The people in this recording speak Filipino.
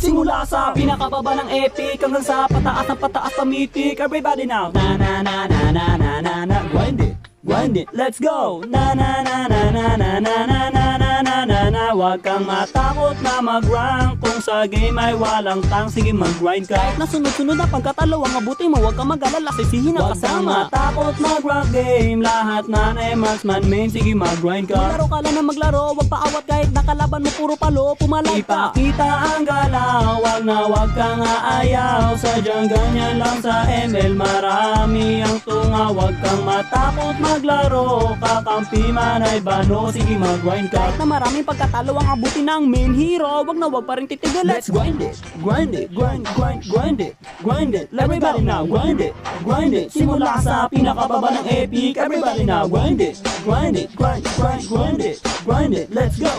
Simula sa pinakababa ng epic hanggang sa pataas ng pataas pa mythic. Everybody now, na na na na na na na na. Grind it, let's go. Na na na na na na na na na na na na na. Huwag kang matakot na mag-rank. Kung sa game ay walang tang, sige mag-grind ka. Kahit na sunod-sunod na pagkatalo, ang mabuti mo, huwag kang mag-alala, sisihin ang kasama. Huwag kang matakot mag-rank game. Lahat na marksman main, sige mag-grind ka. Maglaro ka lang na maglaro, huwag paawat kahit nakalaban mo puro palo, pumalay pa. Ipakita ang galaw, wag kang aayaw. Sadyang ganyan lang sa ML, marami ang tunga. Huwag kang matakot maglaro, kakampi man ay bano, sige mag-grind ka. Kahit na maraming pagkatalo ang abuti ng main hero, wag pa rin titigil. Let's grind it, grind it, grind it, grind it. Everybody now, grind it, simula sa pinakababa ng epic. Everybody now, grind it, grind it, grind it, let's go.